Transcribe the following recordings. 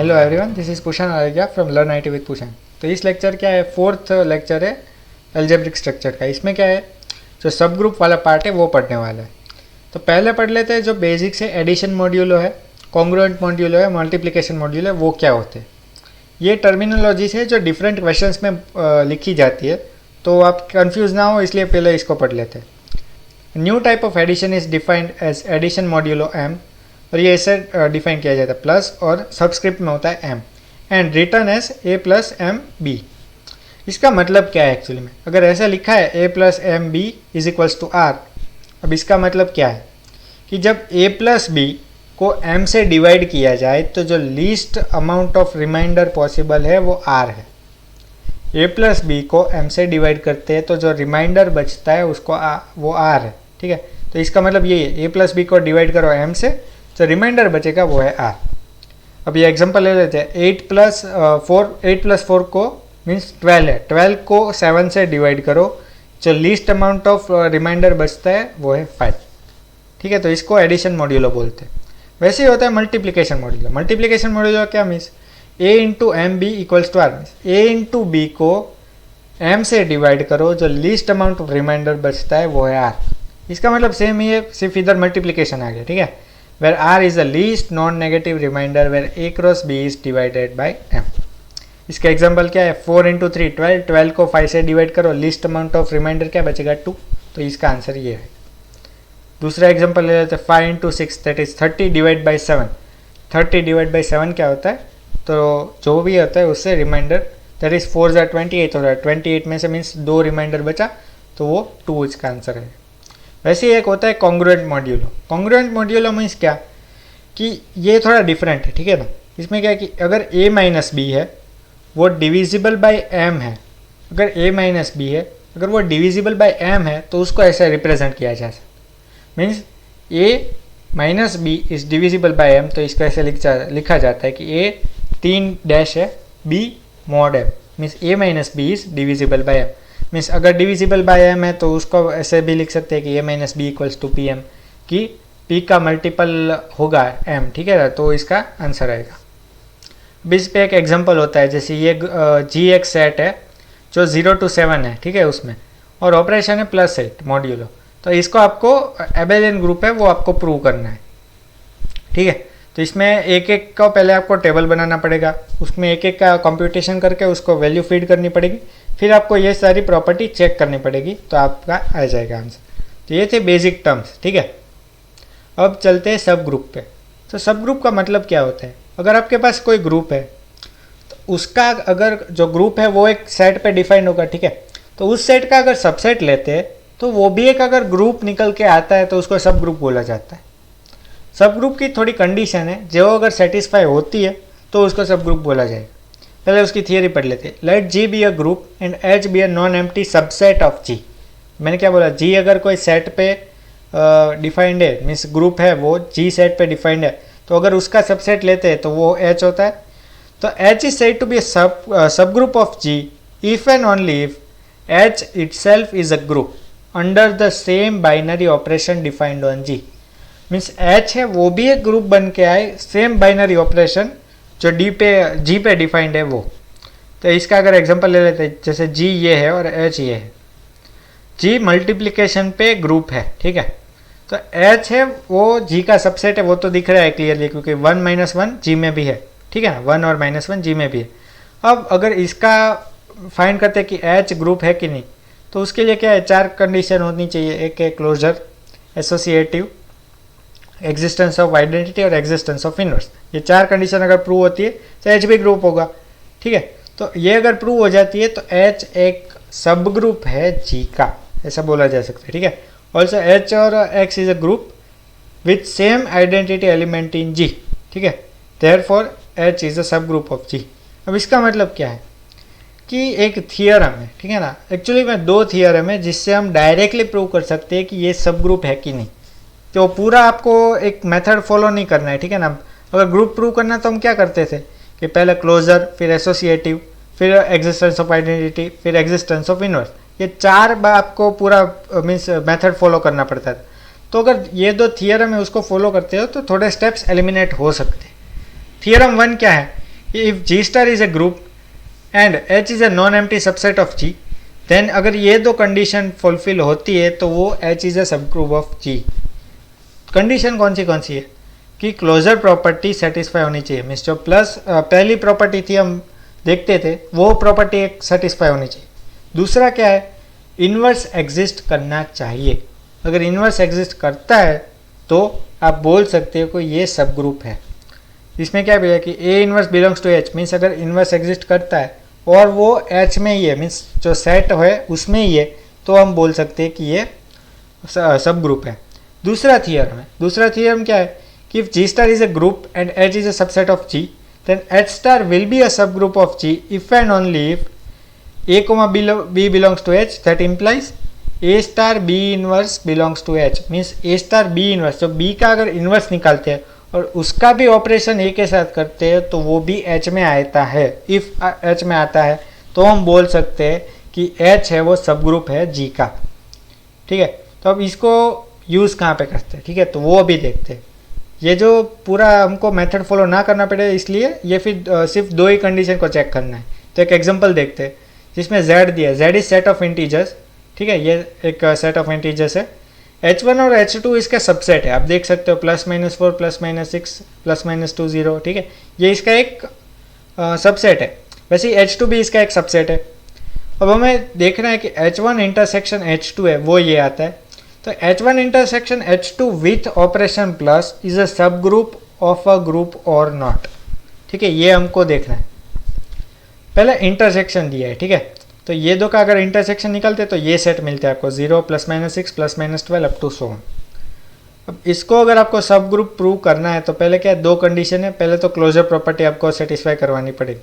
Hello everyone, this is Pushan Arya from learn IT with Pushan. तो इस lecture क्या है, फोर्थ लेक्चर है अलजेब्रिक स्ट्रक्चर का। इसमें क्या है, जो सब ग्रुप वाला पार्ट है वो पढ़ने वाला है। तो पहले पढ़ लेते हैं जो बेसिक्स है, एडिशन मॉड्यूलो है, कॉन्ग्रुएंट मॉड्यूलो है, मल्टीप्लिकेशन मॉड्यूल है, वो क्या होते हैं। ये टर्मिनोलॉजीज है जो डिफरेंट क्वेश्चंस में लिखी जाती है, तो आप कंफ्यूज ना हो इसलिए पहले इसको पढ़ लेते हैं। New type of addition is defined as addition modulo M, और ये ऐसे डिफाइन किया जाता है, प्लस और सबस्क्रिप्ट में होता है M, and return as A plus M B. इसका मतलब क्या है एक्चुअली में, अगर ऐसा लिखा है A plus M B is equals to R, अब इसका मतलब क्या है कि जब ए प्लस बी को एम से डिवाइड किया जाए तो जो least amount of reminder possible है वो आर है। ए प्लस बी को एम से डिवाइड करते हैं तो जो रिमाइंडर बचता है उसको वो आर है, ठीक है। तो इसका मतलब ये है, ए प्लस बी को डिवाइड करो एम से, जो रिमाइंडर बचेगा वो है आर। अब ये एग्जांपल ले लेते हैं, 8 प्लस 4 को मीन्स 12 है, 12 को 7 से डिवाइड करो, जो लीस्ट अमाउंट ऑफ रिमाइंडर बचता है वो है 5, ठीक है। तो इसको एडिशन मॉड्यूलो बोलते हैं। वैसे ही होता है मल्टीप्लिकेशन मॉड्यूलो। मल्टीप्लिकेशन मॉड्यूलो क्या means, A into M B equals to R, means A into B को एम से डिवाइड करो, जो लीस्ट अमाउंट ऑफ रिमाइंडर बचता है वो है आर। इसका मतलब सेम ही है, सिर्फ इधर मल्टीप्लिकेशन आ गया, ठीक है। where r is the least non-negative remainder where a cross b is divided by m। इसका एग्जांपल क्या है, 4 इंटू 3 12, 12 को 5 से डिवाइड करो, लिस्ट अमाउंट ऑफ रिमाइंडर क्या बचेगा 2, तो इसका आंसर ये है। दूसरा एग्जांपल ले लेते हैं, 5 into 6 that is 30 divide by 7। 30 divide by 7 क्या होता है, तो जो भी होता है उससे रिमाइंडर दैट इज 4 ज़ा 28 हो रहा है, 28 में से मीन्स 2 रिमाइंडर बचा तो वो 2 इसका आंसर है। वैसे ही एक होता है congruent modulo. Congruent modulo means क्या कि ये थोड़ा डिफरेंट है, ठीक है ना। इसमें क्या है कि अगर a माइनस बी है वो डिविजिबल बाय m है, अगर a माइनस बी है अगर वो डिविजिबल बाय m है तो उसको ऐसे रिप्रेजेंट किया जा सकता, means a minus B is divisible by m, तो इसको ऐसे लिखा जाता है कि a 3 डैश है, b mod m, means a minus B is divisible by m। Means अगर डिविजिबल बाय एम है तो उसको ऐसे भी लिख सकते हैं कि A minus B equals to P M, कि पी का मल्टीपल होगा एम, ठीक है ना, तो इसका आंसर आएगा। अब इस पे एक एग्जांपल होता है, जैसे ये जी एक सेट है जो 0 to 7 है, ठीक है, उसमें और ऑपरेशन है +8 मॉड्यूलो। तो इसको आपको एबेलियन ग्रुप है वो आपको प्रूव करना है, ठीक है। तो इसमें एक एक का पहले आपको टेबल बनाना पड़ेगा, उसमें एक एक का कंप्यूटेशन करके उसको वैल्यू फीड करनी पड़ेगी, फिर आपको ये सारी प्रॉपर्टी चेक करनी पड़ेगी, तो आपका आ जाएगा आंसर। तो ये थे बेसिक टर्म्स, ठीक है। अब चलते हैं सब ग्रुप पे। तो सब ग्रुप का मतलब क्या होता है, अगर आपके पास कोई ग्रुप है तो उसका अगर जो ग्रुप है वो एक सेट पे डिफाइंड होगा, ठीक है। तो उस सेट का अगर सबसेट लेते हैं तो वो भी एक अगर ग्रुप निकल के आता है तो उसको सब ग्रुप बोला जाता है। सब ग्रुप की थोड़ी कंडीशन है, जो अगर सेटिस्फाई होती है तो उसको सब ग्रुप बोला जाएगा। पहले उसकी थियरी पढ़ लेते हैं। Let G be a group and H be a non empty subset of G. मैंने क्या बोला, जी अगर कोई सेट पे डिफाइंड है, मीन्स ग्रुप है वो जी सेट पे डिफाइंड है, तो अगर उसका सबसेट लेते हैं तो वो एच होता है। तो H is said to be sub group of G if and only if H itself is a group under the same binary operation defined on G. Means H है वो भी एक ग्रुप बन के आए, सेम बाइनरी ऑपरेशन जो जी पे defined है वो। तो इसका अगर एग्जांपल ले लेते हैं, जैसे जी ये है और एच ये है, जी मल्टीप्लिकेशन पे ग्रुप है, ठीक है। तो एच है वो जी का सबसेट है, वो तो दिख रहा है क्लियरली क्योंकि 1 - 1 जी में भी है, ठीक है ना, 1 और -1 जी में भी है। अब अगर इसका फाइंड करते हैं कि एच ग्रुप है कि नहीं, तो उसके लिए क्या है, 4 कंडीशन होनी चाहिए। एक है closure, associative, existence of identity और एग्जिस्टेंस ऑफ इनवर्स। ये 4 कंडीशन अगर प्रूव होती है तो एच भी ग्रुप होगा, ठीक है। तो ये अगर प्रूव हो जाती है तो एच एक सब ग्रुप है जी का, ऐसा बोला जा सकता है, ठीक है। ऑल्सो एच और X is a group with same identity element in G, ठीक है। देयरफॉर एच इज अ सब ग्रुप ऑफ जी। अब इसका मतलब क्या है कि एक थियरम है, ठीक है ना। एक्चुअली में 2 थियरम है जिससे हम डायरेक्टली प्रूव कर सकते हैं कि ये सब ग्रुप है कि नहीं। तो पूरा आपको एक मेथड फॉलो नहीं करना है, ठीक है ना। अगर ग्रुप प्रूव करना तो हम क्या करते थे कि पहले क्लोजर, फिर एसोसिएटिव, फिर एग्जिस्टेंस ऑफ आइडेंटिटी, फिर एग्जिस्टेंस ऑफ इनवर्स, ये 4 बार आपको पूरा मीन्स मेथड फॉलो करना पड़ता था। तो अगर ये 2 थियरम है उसको फॉलो करते हो तो थोड़े स्टेप्स एलिमिनेट हो सकते हैं। थियरम 1 क्या है if G star is a group and H is a non empty subset of G, then अगर ये दो कंडीशन फुलफिल होती है तो वो एच इज ए सब ग्रुप ऑफ जी। कंडीशन कौन सी है कि क्लोजर प्रॉपर्टी सेटिस्फाई होनी चाहिए। मीन्स जो प्लस पहली प्रॉपर्टी थी हम देखते थे वो प्रॉपर्टी एक सेटिस्फाई होनी चाहिए। दूसरा क्या है, इन्वर्स एग्जिस्ट करना चाहिए। अगर इन्वर्स एग्जिस्ट करता है तो आप बोल सकते हो कि ये सब ग्रुप है। इसमें क्या है कि A inverse belongs to H, means अगर इन्वर्स एग्जिस्ट करता है और वो एच में ही है, मीन्स जो सेट है उसमें ही है, तो हम बोल सकते हैं कि ये सब ग्रुप है। दूसरा थियरम क्या है कि if G star is a group and H is a subset of G, then H star will be a सब group of G if and only if A, B belongs to H, that implies A star B inverse belongs to H, means A star B inverse, जो B का अगर inverse निकालते हैं और उसका भी operation A के साथ करते हैं तो वो भी H में आता है। इफ H में आता है तो हम बोल सकते हैं कि H है वो सब ग्रुप है G का। ठीक है, तो अब इसको यूज़ कहाँ पे करते हैं, ठीक है, तो वो अभी देखते हैं। ये जो पूरा हमको मेथड फॉलो ना करना पड़े इसलिए ये फिर सिर्फ दो ही कंडीशन को चेक करना है। तो एक एग्जांपल देखते हैं जिसमें z दिया है, z is set of integers. ठीक है, ये एक सेट ऑफ इंटीजर्स है। h1 और h2 इसका सबसेट है, आप देख सकते हो +-4 +-6 +-2 0। ठीक है, ये इसका एक सबसेट है। वैसे ही h2 भी इसका एक सबसेट है। अब हमें देखना है कि h1 इंटरसेक्शन h2 है वो ये आता है। तो h1 intersection h2 with operation plus is a सब ग्रुप ऑफ अ ग्रुप और नॉट। ठीक है, ये हमको देखना है। पहले इंटरसेक्शन दिया है, ठीक है, तो ये दो का अगर इंटरसेक्शन निकालते हैं तो ये सेट मिलते हैं आपको 0 +-6 +-12 अप टू 100। अब इसको अगर आपको सब ग्रुप प्रूव करना है तो पहले क्या है, दो कंडीशन है। पहले तो क्लोजर प्रॉपर्टी आपको सेटिस्फाई करवानी पड़ेगी।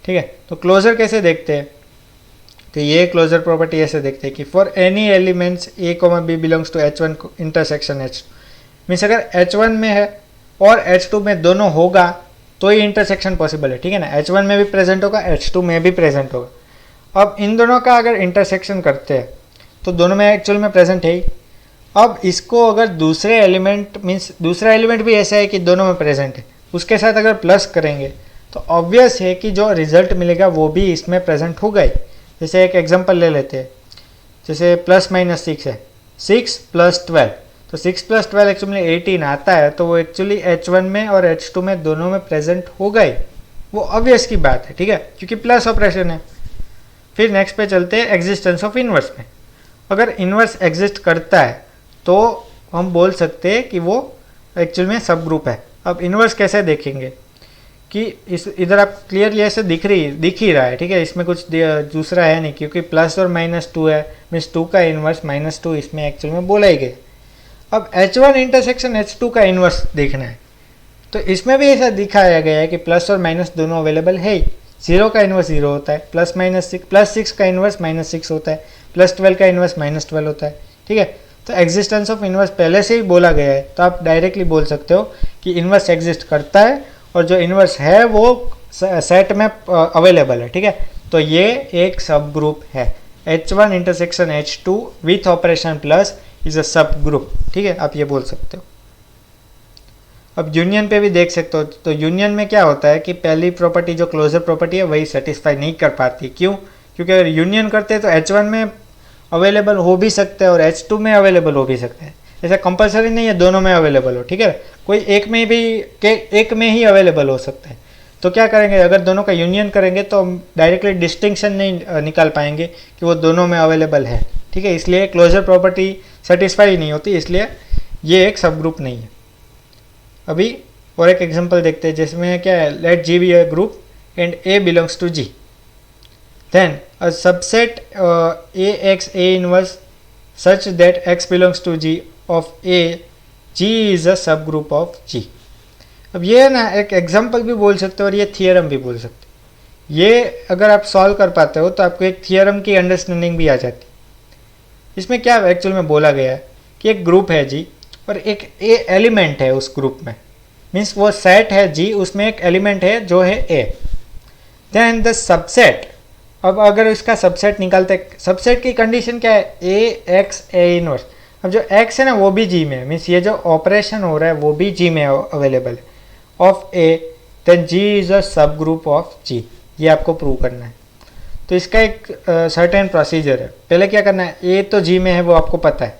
ठीक है, तो क्लोजर कैसे देखते हैं, तो ये क्लोजर प्रॉपर्टी ऐसे देखते हैं कि for any elements A, B belongs to H1 intersection H2, means अगर H1 में है और H2 में दोनों होगा तो ये इंटरसेक्शन पॉसिबल है। ठीक है ना, H1 में भी प्रेजेंट होगा, H2 में भी प्रेजेंट होगा। अब इन दोनों का अगर इंटरसेक्शन करते हैं तो दोनों में एक्चुअल में प्रेजेंट है ही। अब इसको अगर दूसरे एलिमेंट, मीन्स दूसरा एलिमेंट भी ऐसा है कि दोनों में प्रेजेंट है, उसके साथ अगर प्लस करेंगे तो ऑब्वियस है कि जो रिजल्ट मिलेगा वो भी इसमें प्रेजेंट होगा ही। जैसे एक एग्जाम्पल ले लेते हैं, जैसे +-6 है, 6 + 12, तो 6 + 12 एक्चुअली 18 आता है, तो वो एक्चुअली H1 में और H2 में दोनों में प्रेजेंट होगा ही। वो ऑब्वियस की बात है, ठीक है, क्योंकि प्लस ऑपरेशन है। फिर नेक्स्ट पे चलते हैं एग्जिस्टेंस ऑफ इन्वर्स में। अगर इन्वर्स एग्जिस्ट करता है तो हम बोल सकते हैं कि वो एक्चुअल में सब ग्रुप है। अब इन्वर्स कैसे देखेंगे कि इस इधर आप क्लियरली ऐसे दिख ही रहा है। ठीक है, इसमें कुछ दूसरा है नहीं, क्योंकि प्लस और -2 है, मीन्स 2 का इन्वर्स -2 इसमें एक्चुअल में बोला ही गया। अब H1 इंटरसेक्शन H2 का इन्वर्स देखना है तो इसमें भी ऐसा दिखाया गया है कि प्लस और माइनस दोनों अवेलेबल है ही। 0 का इन्वर्स 0 होता है, +6 का इन्वर्स -6 होता है, +12 का इन्वर्स -12 होता है। ठीक है, तो एग्जिस्टेंस ऑफ इन्वर्स पहले से ही बोला गया है, तो आप डायरेक्टली बोल सकते हो कि इन्वर्स एग्जिस्ट करता है और जो इन्वर्स है वो सेट में अवेलेबल है। ठीक है, तो ये एक सब ग्रुप है। H1 intersection H2 with operation plus is a सब ग्रुप। ठीक है, आप ये बोल सकते हो। अब यूनियन पे भी देख सकते हो, तो यूनियन में क्या होता है कि पहली प्रॉपर्टी जो क्लोजर प्रॉपर्टी है वही सेटिस्फाई नहीं कर पाती। क्यों? क्योंकि अगर यूनियन करते हैं तो H1 में अवेलेबल हो भी सकते हैं और H2 में अवेलेबल हो भी सकते हैं। ऐसा कंपलसरी नहीं है दोनों में अवेलेबल हो। ठीक है, कोई एक में ही अवेलेबल हो सकता है। तो क्या करेंगे, अगर दोनों का यूनियन करेंगे तो हम डायरेक्टली डिस्टिंक्शन नहीं निकाल पाएंगे कि वो दोनों में अवेलेबल है। ठीक है, इसलिए क्लोजर प्रॉपर्टी सेटिस्फाई नहीं होती, इसलिए ये एक सब ग्रुप नहीं है। अभी और एक एग्जांपल देखते हैं जिसमें क्या है, let G be a group and A belongs to G, then a subset AX A inverse such that X belongs to G of A, G is a सब ग्रुप ऑफ G। अब ये है ना, एक एग्जांपल भी बोल सकते हो और ये थियरम भी बोल सकते हो। ये अगर आप सॉल्व कर पाते हो तो आपको एक थियरम की अंडरस्टैंडिंग भी आ जाती है। इसमें क्या एक्चुअल में बोला गया है कि एक ग्रुप है G और एक A एलिमेंट है उस ग्रुप में, मीन्स वो सेट है G, उसमें एक एलिमेंट है जो है A। देन द सबसेट, अब अगर इसका सबसेट निकालते, सबसेट की कंडीशन क्या है, AX A इनवर्स। अब जो X है ना वो भी G में है, मीन्स ये जो ऑपरेशन हो रहा है वो भी G में अवेलेबल है, of A then G is a सब ग्रुप ऑफ जी। ये आपको प्रूव करना है। तो इसका एक सर्टेन प्रोसीजर है। पहले क्या करना है, ए तो जी में है वो आपको पता है,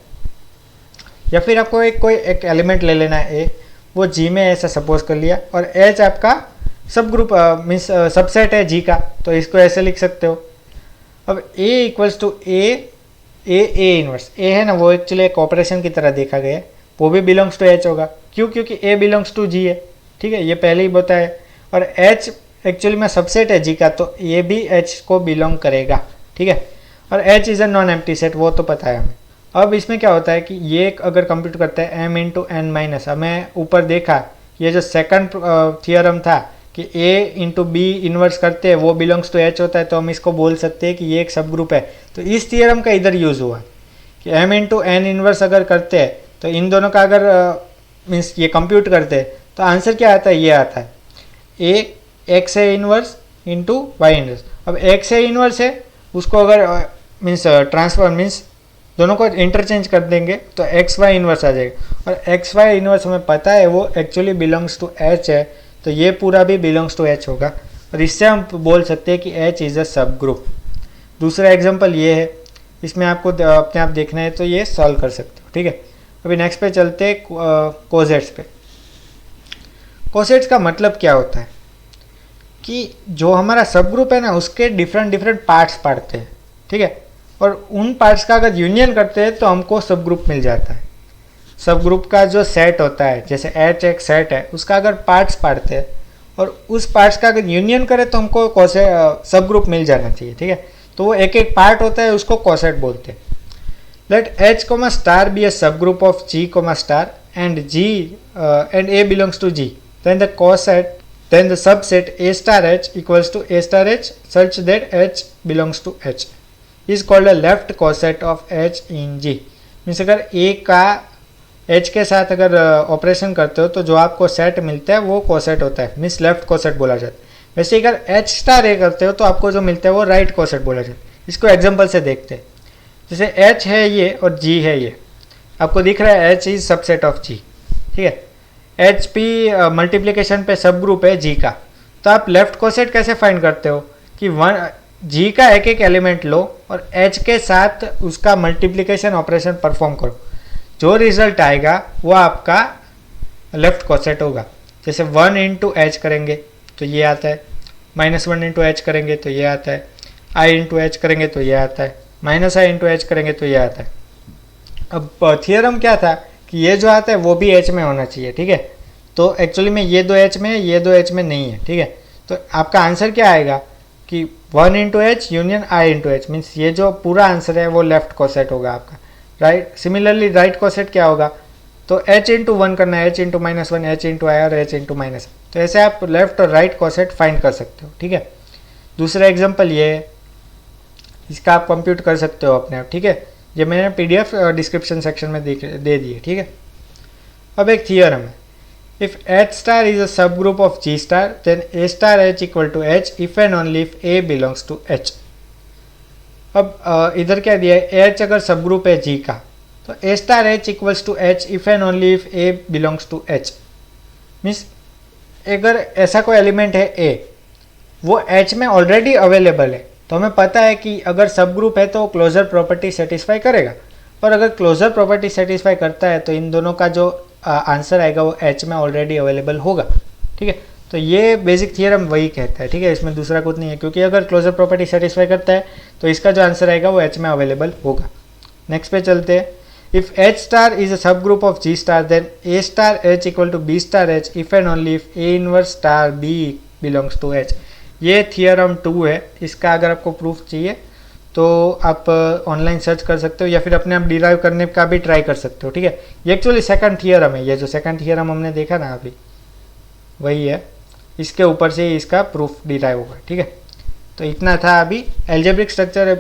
या फिर आपको कोई एक एलिमेंट ले लेना है ए, वो जी में ऐसा सपोज कर लिया, और एच आपका सब ग्रुप मीन्स सबसेट है जी का, तो इसको ऐसे लिख सकते हो। अब ए इक्वल्स टू ए इनवर्स, ए है ना वो एक्चुअली एक ऑपरेशन की तरह देखा गया है, वो भी बिलोंग्स टू एच होगा। क्यों? क्योंकि ए बिलोंग्स टू जी है, ठीक है, ये पहले ही बताया। और एच एक्चुअली में सबसेट है जी का, तो ये भी एच को बिलोंग करेगा, ठीक है। और H is a non empty set, वो तो पता है हमें। अब इसमें क्या होता है कि ये अगर कंप्यूट करता है एम इंटू एन माइनस, हमें ऊपर देखा ये जो सेकंड थियरम था कि ए इंटू बी इन्वर्स करते हैं वो बिलोंग्स टू एच होता है, तो हम इसको बोल सकते हैं कि ये एक सब ग्रुप है। तो इस थियरम का इधर यूज़ हुआ कि एम इंटू एन इन्वर्स अगर करते हैं तो इन दोनों का अगर मीन्स ये कंप्यूट करते हैं तो आंसर क्या आता है, ये आता है ए x A inverse into Y inverse. अब एक्स ए इन्वर्स है, उसको अगर मीन्स ट्रांसफर मीन्स दोनों को इंटरचेंज कर देंगे तो एक्स वाई इन्वर्स आ जाएगा। और एक्स वाई इन्वर्स हमें पता है वो एक्चुअली बिलोंग्स टू एच है, तो ये पूरा भी बिलोंग्स टू एच होगा। और इससे हम बोल सकते हैं कि एच इज़ अ सब ग्रुप। दूसरा एग्जांपल ये है, इसमें आपको अपने आप देखना है तो ये सॉल्व कर सकते हो, ठीक है। अभी नेक्स्ट पे चलते हैं कोसेट्स पे। कोसेट्स का मतलब क्या होता है कि जो हमारा सब ग्रुप है ना उसके डिफरेंट पार्ट्स पढ़ते हैं, ठीक है, और उन पार्ट्स का अगर यूनियन करते हैं तो हमको सब ग्रुप मिल जाता है। सब ग्रुप का जो सेट होता है, जैसे एच एक सेट है, उसका अगर पार्ट्स पढ़ते हैं और उस पार्ट्स का अगर यूनियन करें तो हमको सब ग्रुप मिल जाना चाहिए, ठीक है। तो वो एक एक पार्ट होता है, उसको कोसेट बोलते हैं। Let H comma star be a सब group of G comma star and G and A belongs to G, then the coset then the subset A star H equals to A star H such that H belongs to H is called a left coset of H in G। Means अगर A का H के साथ अगर operation करते हो तो जो आपको सेट मिलता है वो कोसेट होता है, मीन्स लेफ्ट कोसेट बोला जाता है। वैसे अगर H स्टार A करते हो तो आपको जो मिलता है वो राइट कोसेट बोला जाता है। इसको एग्जाम्पल से देखते हैं। जैसे H है ये और G है ये, आपको दिख रहा है H is subset of G, ठीक है। एच पी मल्टीप्लिकेशन पे सब ग्रुप है जी का, तो आप लेफ्ट कोसेट कैसे फाइंड करते हो कि जी का एक एक एलिमेंट लो और एच के साथ उसका मल्टीप्लिकेशन ऑपरेशन परफॉर्म करो, जो रिजल्ट आएगा वो आपका लेफ्ट कोसेट होगा। जैसे 1 इंटू एच करेंगे तो ये आता है, -1 इंटू एच करेंगे तो ये आता है, आई इंटू एच करेंगे तो ये आता है, -i इंटू एच करेंगे तो ये आता है। अब थियरम क्या था कि ये जो आता है वो भी एच में होना चाहिए, ठीक है। तो एक्चुअली में ये दो एच में है, ये दो एच में नहीं है, ठीक है। तो आपका आंसर क्या आएगा कि 1 इंटू एच यूनियन आई इंटू एच, मीन्स ये जो पूरा आंसर है वो लेफ्ट कोसेट होगा आपका, राइट। सिमिलरली राइट कोसेट क्या होगा, तो एच इंटू 1 करना है, एच इंटू -1, एच इंटू आई और एच इंटू -, तो ऐसे आप लेफ्ट और राइट कोसेट फाइंड कर सकते हो, ठीक है। दूसरा एग्जाम्पल ये है, इसका आप कंप्यूट कर सकते हो अपने आप, ठीक है। ये मैंने PDF डिस्क्रिप्शन सेक्शन में दे दिए, ठीक है। अब एक थियरम है, if H star is a सब group of G star then A star H equal to H if and only if A belongs to H। अब इधर क्या दिया है, H अगर सब ग्रुप है G का तो A star H equals to H if and only if A belongs to H। Means अगर ऐसा कोई एलिमेंट है A, वो H में ऑलरेडी अवेलेबल है, तो हमें पता है कि अगर सब ग्रुप है तो क्लोजर प्रॉपर्टी सेटिस्फाई करेगा। और अगर क्लोजर प्रॉपर्टी सेटिस्फाई करता है तो इन दोनों का जो आंसर आएगा वो H में ऑलरेडी अवेलेबल होगा, ठीक है। तो ये बेसिक थियरम वही कहता है, ठीक है, इसमें दूसरा कुछ नहीं है, क्योंकि अगर क्लोजर प्रॉपर्टी सेटिस्फाई करता है तो इसका जो आंसर आएगा वो H में अवेलेबल होगा। नेक्स्ट पे चलते हैं, if H star is a सब group of G star then A star H equal to B star H if and only if A inverse star B belongs to H। ये theorem 2 है। इसका अगर आपको proof चाहिए तो आप online search कर सकते हो या फिर अपने आप डिराइव करने का भी ट्राई कर सकते हो, ठीक है। ये एक्चुअली सेकंड थियरम है, ये जो सेकंड थियरम हमने देखा ना अभी वही है, इसके ऊपर से इसका प्रूफ डिराइव होगा, ठीक है। तो इतना था अभी एल्जेब्रिक स्ट्रक्चर,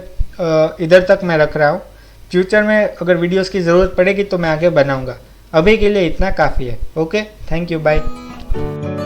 इधर तक मैं रख रहा हूँ। फ्यूचर में अगर वीडियोज़ की ज़रूरत पड़ेगी तो मैं आगे बनाऊँगा, अभी के लिए इतना काफ़ी है। Okay, thank you, bye.